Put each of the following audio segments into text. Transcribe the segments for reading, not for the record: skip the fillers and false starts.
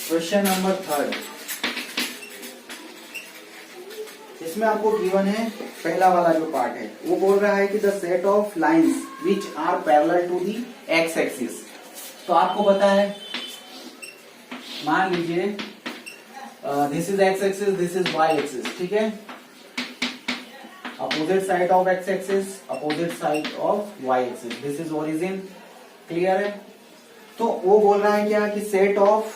Question number 3, इसमें आपको given है पहला वाला जो पार्ट है, वो बोल रहा है कि the set of lines which are parallel to the x axis. तो आपको पता है, मान लीजिए this is x axis, this is y axis, ठीक है। Opposite side of x axis, opposite side of y axis, this is origin, clear है। तो वो बोल रहा है क्या कि set of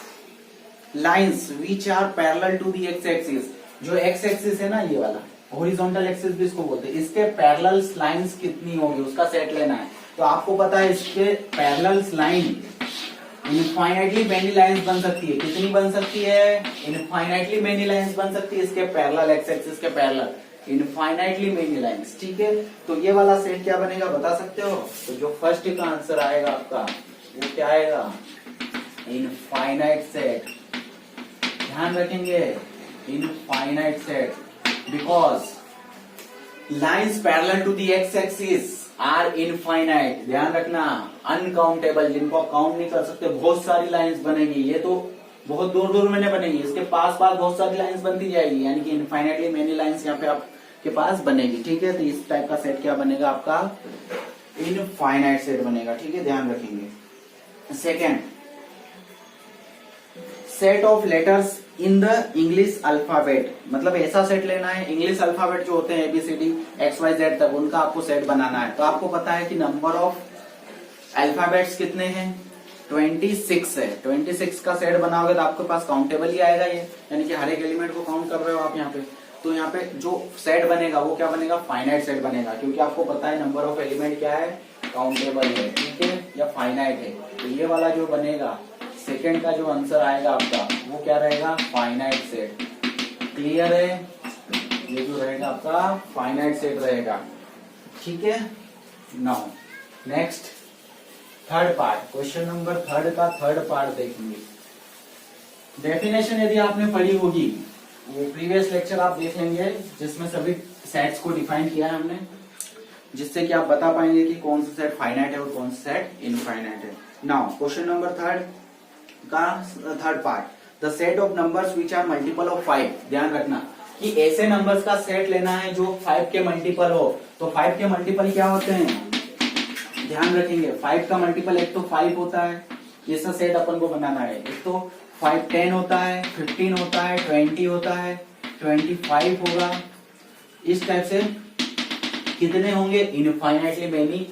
lines which are parallel to the x axis, जो एक्स एक्सिस है ना ये वाला, हॉरिजॉन्टल एक्सिस भी इसको बोलते हैं, इसके पैरेलल लाइंस कितनी होगी उसका सेट लेना है। तो आपको पता है इसके parallel line infinitely many lines बन सकती है। कितनी बन सकती है? इनफाइनाइटली मेनी लाइंस बन सकती है इसके पैरेलल, एक्स एक्सिस के पैरेलल इनफाइनाइटली मेनी लाइंस, ठीक है। तो ये वाला सेट क्या बनेगा बता सकते हो? तो जो फर्स्ट का आंसर आएगा आपका वो क्या आएगा? Infinite set. ध्यान रखेंगे, infinite set, because lines parallel to the x axis are infinite. ध्यान रखना, अनकाउंटेबल, जिनको आप काउंट नहीं कर सकते, बहुत सारी लाइंस बनेगी। ये तो बहुत दूर दूर में नहीं बनेगी, इसके पास पास बहुत सारी लाइंस बनती जाएगी, यानी कि इनफाइनाइटली मेनी लाइंस यहाँ पे आपके पास बनेगी, ठीक है। तो इस टाइप का सेट क्या बनेगा आपका? इनफाइनाइट सेट बनेगा, ठीक है, ध्यान रखेंगे। Second, set of letters in the English alphabet, मतलब ऐसा सेट लेना है, इंग्लिश अल्फाबेट जो होते हैं एबीसीडी एक्स वाई जेड तक, उनका आपको सेट बनाना है। तो आपको पता है कि नंबर ऑफ अल्फाबेट्स कितने हैं? 26 है। 26 का सेट बनाओगे तो आपके पास काउंटेबल ही आएगा ये, यानी कि हर एक एलिमेंट को काउंट कर रहे हो आप यहाँ पे। तो यहाँ पे जो सेट बनेगा वो क्या बनेगा? फाइनाइट सेट बनेगा, क्योंकि आपको पता है नंबर ऑफ एलिमेंट क्या है? काउंटेबल है, ठीक है, या फाइनाइट है। तो ये वाला जो बनेगा, सेकेंड का जो आंसर आएगा आपका वो क्या रहेगा? Finite set. क्लियर है? ये जो रहेगा आपका फाइनाइट सेट रहेगा, ठीक है। Now next third part, question number 3 का थर्ड पार्ट देखेंगे। डेफिनेशन यदि आपने पढ़ी होगी, वो प्रीवियस लेक्चर आप देख लेंगे जिसमें सभी सेट्स को डिफाइन किया है हमने, जिससे कि आप बता पाएंगे कि कौन सा सेट फाइनाइट है और कौन सा सेट इनफाइनाइट है। नाउ क्वेश्चन नंबर 3 का third part, the set of numbers which are multiple of 5। ध्यान रखना कि ऐसे नंबर्स का सेट लेना है जो 5 के मल्टीपल हो। तो 5 के मल्टीपल क्या होते हैं? ध्यान रखेंगे, 5 का मल्टीपल एक तो 5 होता है, ऐसा सेट अपन को बनाना है। एक तो 5 10 होता है, 15 होता है, 20 होता है, 25 होगा। इस टाइप से कितने होंगे? इनफाइनाइटली मेनी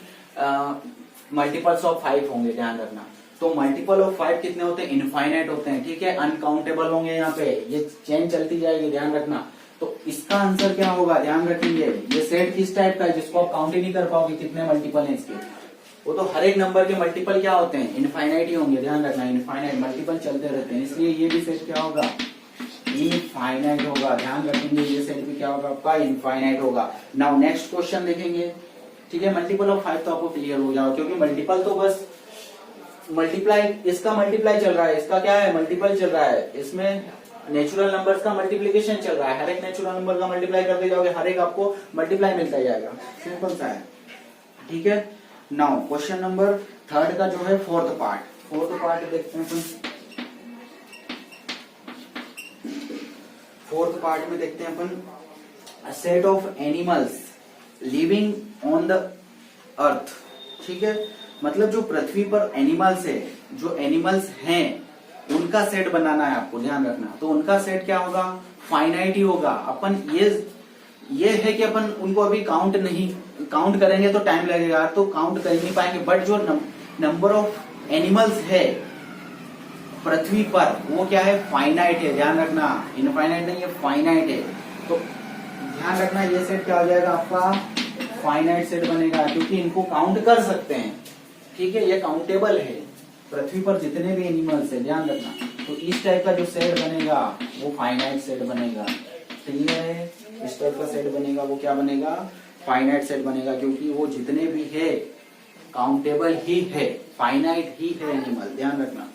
मल्टीपल्स ऑफ 5 होंगे। ध्यान रखना, तो मल्टीपल ऑफ 5 कितने होते हैं? इनफाइनाइट होते हैं, ठीक है, अनकाउंटेबल होंगे। यहाँ पे ये चेन चलती जाएगी, ध्यान रखना। तो इसका आंसर क्या होगा? ध्यान रखेंगे, ये सेट किस टाइप का है जिसको आप काउंट ही नहीं कर पाओगे कितने मल्टीपल हैं इसके। वो तो हर एक नंबर के मल्टीपल क्या होते हैं? इनफाइनाइट ही होंगे। ध्यान रखना, इनफाइनाइट मल्टीपल चलते रहते हैं, इसलिए ये भी सेट क्या होगा? इनफाइनाइट होगा। ध्यान रखेंगे, ये सेट भी क्या होगा आपका? इनफाइनाइट होगा। नाउ नेक्स्ट क्वेश्चन देखेंगे, ठीक है। मल्टीपल ऑफ 5 तो आपको क्लियर हो जाओ, क्योंकि मल्टीपल तो बस मल्टीप्लाई, इसका मल्टीप्लाई चल रहा है, इसका क्या है? मल्टीपल चल रहा है। इसमें नेचुरल नंबर्स का मल्टीप्लीकेशन चल रहा है, हर एक नेचुरल नंबर का मल्टीप्लाई करते जाओगे, हर एक आपको मल्टीप्लाई मिलता जाएगा। सिंपल सा है, ठीक है। नाउ क्वेश्चन नंबर 3 का जो है फोर्थ पार्ट देखते हैं अपन। फोर्थ पार्ट में देखते हैं अपन, set of animals living on the earth, ठीक है। मतलब जो पृथ्वी पर एनिमल्स है, जो एनिमल्स हैं उनका सेट बनाना है आपको। ध्यान रखना, तो उनका सेट क्या होगा? फाइनाइट ही होगा। अपन ये है कि अपन उनको अभी काउंट करेंगे तो टाइम लगेगा, तो काउंट कर नहीं पाएंगे। बट जो नंबर ऑफ एनिमल्स है पृथ्वी पर वो क्या है? फाइनाइट है। ध्यान रखना, इनफाइनाइट नहीं है, फाइनाइट है। तो ध्यान रखना, ये सेट क्या हो जाएगा आपका? फाइनाइट सेट बनेगा, क्योंकि इनको काउंट कर सकते हैं, ठीक है, ये काउंटेबल है पृथ्वी पर जितने भी एनिमल्स है। ध्यान रखना, तो इस टाइप का जो सेट बनेगा वो फाइनाइट सेट बनेगा, ठीक है। इस टाइप का सेट बनेगा वो क्या बनेगा? फाइनाइट सेट बनेगा, क्योंकि वो जितने भी है काउंटेबल ही है, फाइनाइट ही है एनिमल। ध्यान रखना।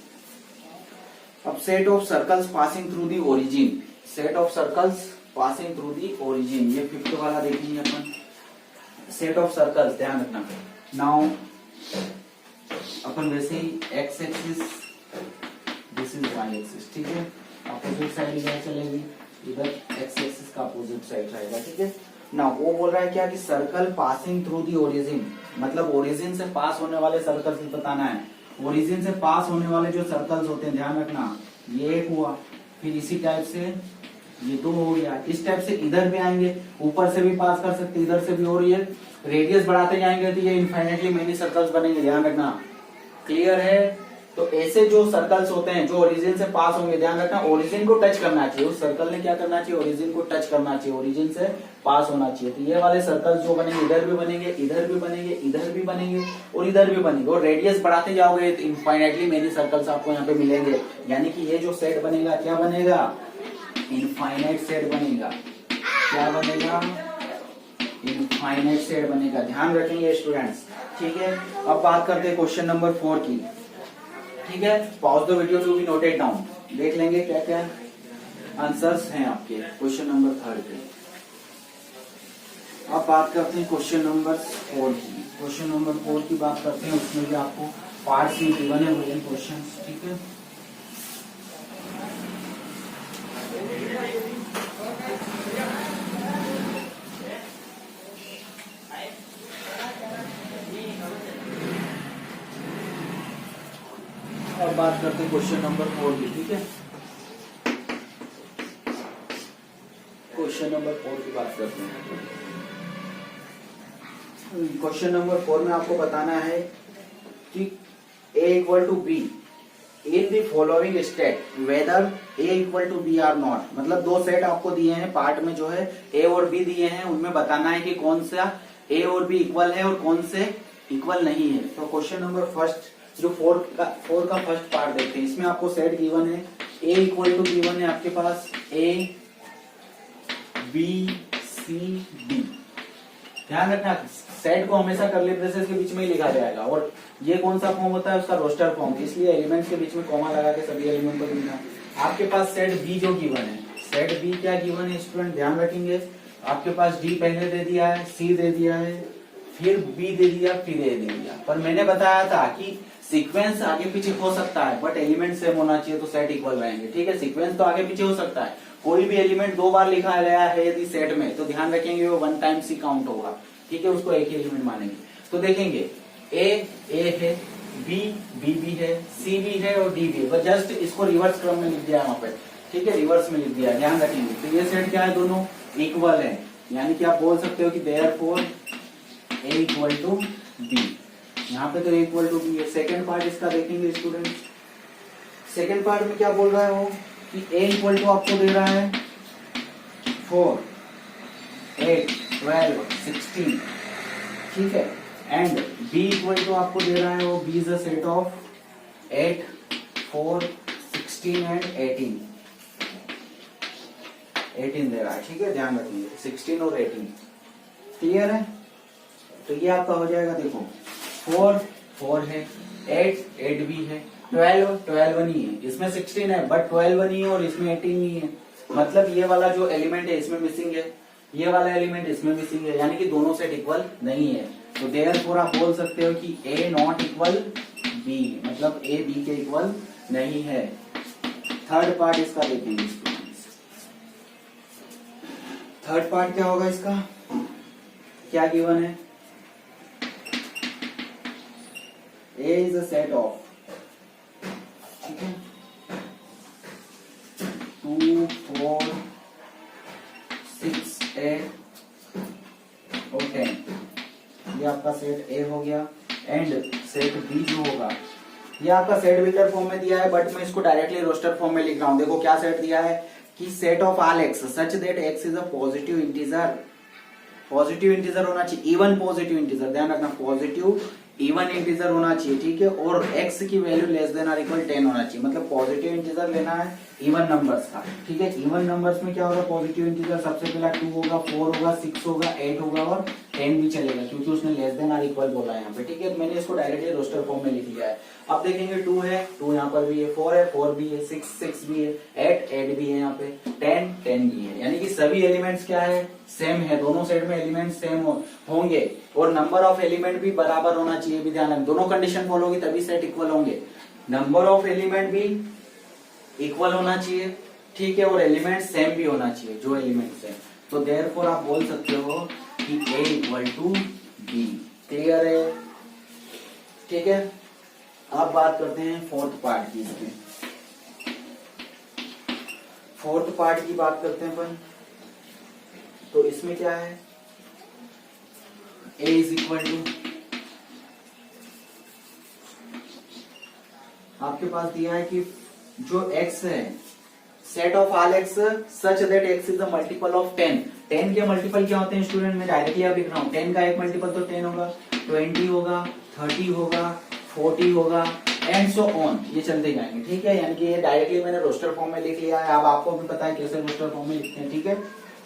अब set of circles passing through the origin, set of circles passing through the origin, ये 5th वाला देखेंगे अपन। सेट ऑफ सर्कल्स, ध्यान रखना। नाउ अपन वैसे ही x axis, this this is y axis, ठीक है। अपोजिट साइड इधर चलेगी, इधर एक्स एक्सिस का अपोजिट साइड रहेगा, ठीक है ना। वो बोल रहा है क्या कि circle passing through the origin, मतलब ओरिजिन से पास होने वाले सर्कल्स बताना है। ओरिजिन से पास होने वाले जो सर्कल्स होते हैं, ध्यान रखना, ये एक हुआ, फिर इसी टाइप से ये दो हो गया, इस टाइप से इधर भी आएंगे, ऊपर से भी पास कर सकते, इधर से भी, और ये रेडियस बढ़ाते जाएंगे तो ये इनफाइनाइटली मेनी सर्कल्स बनेंगे, ध्यान रखना। क्लियर है? तो ऐसे जो सर्कल्स होते हैं जो ओरिजिन से पास होंगे, ध्यान रखना ओरिजिन को टच करना चाहिए, उस सर्कल ने क्या करना चाहिए, ओरिजिन को टच करना चाहिए, ओरिजिन से पास होना चाहिए। तो ये वाले सर्कल्स जो बनेंगे, इधर भी बनेंगे, इधर भी बनेंगे, इधर भी बनेंगे और इधर भी बनेंगे, और रेडियस बढ़ाते जाओगे तो इनफाइनाइटली मेनी सर्कल्स आपको यहाँ पे मिलेंगे। यानी कि ये जो सेट बनेगा क्या बनेगा, इनफाइनाइट सेट बनेगा। क्या बनेगा, इनफाइनाइट सेट बनेगा, ध्यान रखेंगे स्टूडेंट्स, ठीक है। अब बात करते हैं क्वेश्चन नंबर 4 की, ठीक है। Pause the video to be noted down, देख लेंगे क्या क्या आंसर्स हैं आपके क्वेश्चन नंबर 3 के। अब बात करते हैं क्वेश्चन नंबर 4 की। क्वेश्चन नंबर 4 की बात करते हैं, उसमें भी आपको पार्ट्स में गिवन है क्वेश्चन, ठीक है। अब बात करते हैं क्वेश्चन नंबर 4 की, ठीक है। क्वेश्चन नंबर 4 की बात करते हैं। क्वेश्चन नंबर 4 में आपको बताना है कि a equal to B in the following state whether a equal to B or not, मतलब दो सेट आपको दिए हैं पार्ट में, जो है a और b दिए हैं, उनमें बताना है कि कौन सा a और b इक्वल है और कौन से इक्वल नहीं है। तो क्वेश्चन नंबर फर्स्ट जो 4 का फर्स्ट पार्ट देखते हैं, इसमें आपको सेट गिवन है, a इक्वल टू गिवन है आपके पास a b c d। ध्यान रखना सेट को हमेशा कर्ली ब्रेसेस के बीच में ही लिखा जाएगा, और ये कौन सा फॉर्म होता है, उसका रोस्टर फॉर्म, इसलिए एलिमेंट्स के बीच में कॉमा लगा के सभी एलिमेंट को लिखना। आपके पास सेट बी जो गिवन है, सेट बी क्या गिवन है स्टूडेंट, ध्यान रखेंगे। आपके पास डी पहले दे दिया है, सी दे दिया है, फिर बी दे दिया, फिर ए दे दिया। पर मैंने बताया था कि सीक्वेंस आगे पीछे हो सकता है, बट एलिमेंट सेम होना चाहिए तो सेट इक्वल रहेंगे, ठीक है। सीक्वेंस तो आगे पीछे हो सकता है, कोई भी एलिमेंट 2 बार लिखा गया है यदि सेट में, तो ध्यान रखेंगे वो 1 टाइम सी काउंट होगा, ठीक है, उसको एक ही एलिमेंट मानेंगे। तो देखेंगे ए है, बी बी है, सी भी है और डी भी है, बस जस्ट इसको रिवर्स क्रम में लिख दिया है वहां पे, ठीक है, रिवर्स में लिख दिया, ध्यान रखेंगे। तो ये सेट क्या है, दोनों इक्वल है, यानी कि आप बोल सकते हो कि therefore A equal to B, यहाँ पे तो ए इक्वल टू बी है। सेकेंड पार्ट इसका देखेंगे स्टूडेंट, सेकेंड पार्ट में क्या बोल रहा है वो कि ए इक्वल टू आपको दे रहा है 4 8 12 16, ठीक है, एंड b इक्वल टू आपको दे रहा है वो b is a set of 8 4 16 and 18 दे रहा है, ठीक है, ध्यान रखिए 16 और 18, क्लियर है। तो ये आपका हो जाएगा, देखो 4 है, 8 भी है, 12 नहीं है, इसमें 16 है बट 12 नहीं है और इसमें 18 नहीं है, मतलब ये वाला जो एलिमेंट है इसमें मिसिंग है, ये वाला एलिमेंट इसमें मिसिंग है, यानी कि दोनों सेट इक्वल नहीं है। तो देयरफॉर आप बोल सकते हो कि a नॉट इक्वल b, मतलब a b के इक्वल नहीं है। थर्ड पार्ट इसका देखेंगे स्टूडेंट्स, थर्ड पार्ट क्या होगा इसका, क्या गिवन है, a is a set of, ठीक है, 2 4 6 8 और 10, ये आपका सेट ए हो गया। एंड सेट बी जो होगा, ये आपका सेट वेक्टर फॉर्म में दिया है, बट मैं इसको डायरेक्टली रोस्टर फॉर्म में लिख रहा हूं। देखो क्या सेट दिया है कि set of all x such that x is a positive integer, positive integer होना चाहिए, इवन पॉजिटिव इंटीजर, ध्यान रखना पॉजिटिव इवन इंटीजर होना चाहिए, ठीक है, और x की value less than or equal 10 होना चाहिए, मतलब पॉजिटिव इंटीजर लेना है इवन नंबर्स का, ठीक है। इवन नंबर्स में क्या होगा, पॉजिटिव इंटीजर सबसे पहला 2 होगा, 4 होगा, 6 होगा, 8 होगा और 10 भी चलेगा, क्योंकि उसने लेस देन आर इक्वल बोला है यहाँ पे, ठीक है। मैंने इसको डायरेक्टली रोस्टर फॉर्म में लिख लिया है। अब देखेंगे 2 है, 2 यहाँ पर भी है, 4 भी है, 6 भी है, 8 भी है, यहाँ पे 10 भी है, यानी कि सभी एलिमेंट्स क्या है, सेम है, दोनों सेट में एलिमेंट सेम होंगे और नंबर ऑफ एलिमेंट भी बराबर होना चाहिए, भी ध्यान रखें, दोनों कंडीशन फॉलो होगी तभी सेट इक्वल होंगे। नंबर ऑफ एलिमेंट भी इक्वल होना चाहिए, ठीक है, और एलिमेंट सेम भी होना चाहिए जो एलिमेंट्स है। तो देयरफॉर आप बोल सकते हो कि A equal to B. Clear है? ठीक है। अब बात करते हैं फोर्थ पार्ट की। इसमें फोर्थ पार्ट की बात करते हैं अपन। तो इसमें क्या है, A इज इक्वल टू, आपके पास दिया है कि जो x है, set of all x such that x is the multiple of 10। 10 के मल्टीपल क्या होते हैं स्टूडेंट, मैं डायरेक्टली आप लिख रहा हूँ। 10 का एक मल्टीपल तो 10 होगा, 20 होगा, 30 होगा, 40 होगा, एंड सो ऑन, ये चलते जाएंगे। ठीक है, यानी कि ये डायरेक्टली मैंने रोस्टर फॉर्म में लिख लिया है। अब आपको भी पता है कैसे रोस्टर फॉर्म में लिखते हैं। ठीक है,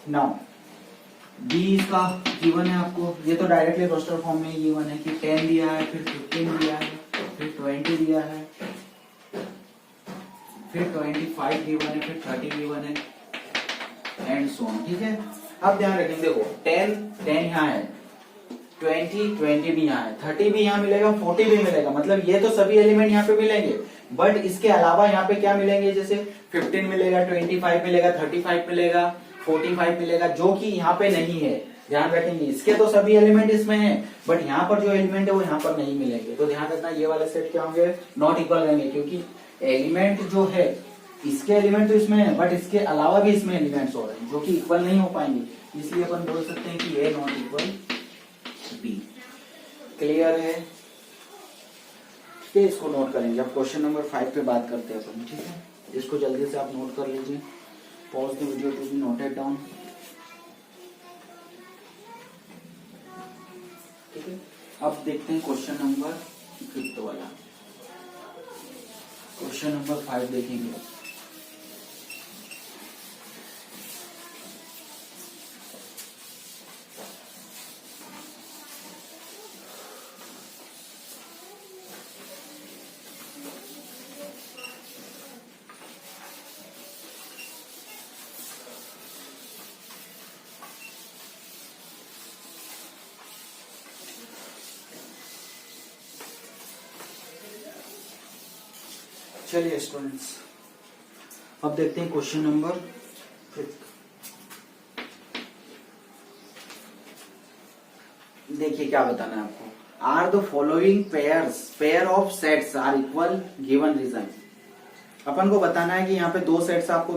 नाउ बी इसका गिवन है आपको, ये तो डायरेक्टली रोस्टर फॉर्म में गिवन है कि 10 दिया है, फिर 15 दिया है, फिर 20 दिया है, फिर 25 गिवन है, फिर 30 गिवन है, एंड सो ऑन। ठीक है, अब ध्यान रखेंगे, देखो 10 यहाँ है, 20 भी यहाँ है, 30 भी यहाँ मिलेगा, 40 भी मिलेगा, मतलब ये तो सभी एलिमेंट यहाँ पे मिलेंगे। बट इसके अलावा यहाँ पे क्या मिलेंगे, जैसे 15 मिलेगा, 25 मिलेगा, 35 मिलेगा, 45 मिलेगा, जो कि यहाँ पे नहीं है। ध्यान रखेंगे, इसके तो सभी एलिमेंट इसमें हैं, बट यहाँ पर जो एलिमेंट है वो यहाँ पर नहीं मिलेंगे। तो ध्यान रखना, ये वाले सेट क्या होंगे, नॉट इक्वल रहेंगे, क्योंकि एलिमेंट जो है, इसके एलिमेंट तो इसमें है, बट इसके अलावा भी इसमें एलिमेंट्स हो रहे हैं जो कि इक्वल नहीं हो पाएंगे। इसलिए अपन बोल सकते हैं कि ए नॉट इक्वल बी। क्लियर है? ठीक है, इसको नोट करेंगे। अब क्वेश्चन नंबर 5 पे बात करते हैं अपन। ठीक है, इसको जल्दी से आप नोट कर लीजिए। Pause the video to be noted down. ठीक है, अब देखते हैं क्वेश्चन नंबर 5 वाला। क्वेश्चन नंबर 5 देखेंगे। चलिए स्टूडेंट्स, अब देखते हैं क्वेश्चन नंबर 5। देखिए क्या बताना है आपको। Are the following pair of sets are equal given region. अपन को बताना है कि यहाँ पे दो सेट्स आपको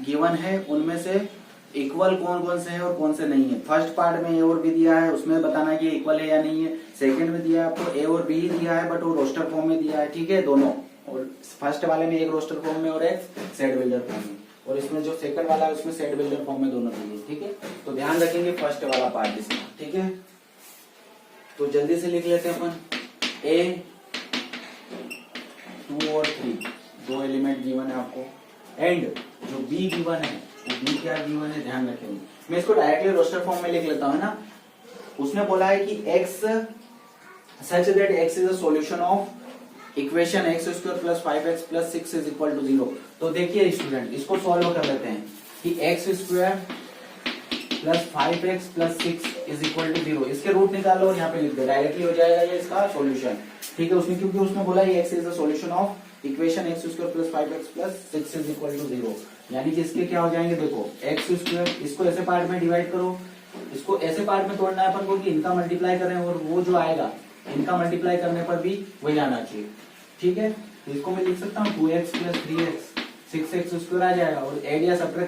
गिवन है, उनमें से इक्वल कौन कौन से हैं और कौन से नहीं है। फर्स्ट पार्ट में ए और बी दिया है, उसमें बताना है कि इक्वल है या नहीं है। सेकंड में दिया है आपको ए और बी दिया है, बट वो रोस्टर फॉर्म में दिया है। ठीक है, दोनों, और फर्स्ट वाले में एक रोस्टर फॉर्म में और एक सेट बिल्डर फॉर्म में, और इसमें जो सेकंड वाला है उसमें सेट बिल्डर फॉर्म में दोनों दिए। ठीक है, तो ध्यान रखेंगे फर्स्ट वाला पार्ट इसमें। ठीक है, तो जल्दी से लिख लेते हैं अपन। ए 2 और 3 दो एलिमेंट गिवन है आपको, एंड जो बी गिवन है वो बी क्या गिवन है, ध्यान रखेंगे। मैं इसको डायरेक्टली रोस्टर फॉर्म में लिख लेता हूं ना। उसने बोला है कि x such that x is a solution of equation x² + 5x + 6 is equal to 0। तो देखिए स्टूडेंट, इसको सॉल्व कर लेते हैं कि x² + 5x + 6 is equal to 0। इसके रूट निकालो और यहाँ पे लिख दो, डायरेक्टली हो जाएगा ये इसका सॉल्यूशन। ठीक है, उसने क्योंकि उसने बोला ये x is the solution of equation x² + 5x + 6 is equal to 0। यानी कि इसके क्या हो जाएंगे, देखो x², इसको ऐसे पार्ट में डिवाइड करो, इसको ऐसे पार्ट में तोड़ना है अपन को कि इनका मल्टीप्लाई करें, और वो जो आएगा इनका मल्टीप्लाई करने पर भी वही आना चाहिए। ठीक है, तो इसको मैं लिख सकता हूँ 2x + 3x 6x² आ जाएगा, और एड या सब्ट्रैक्ट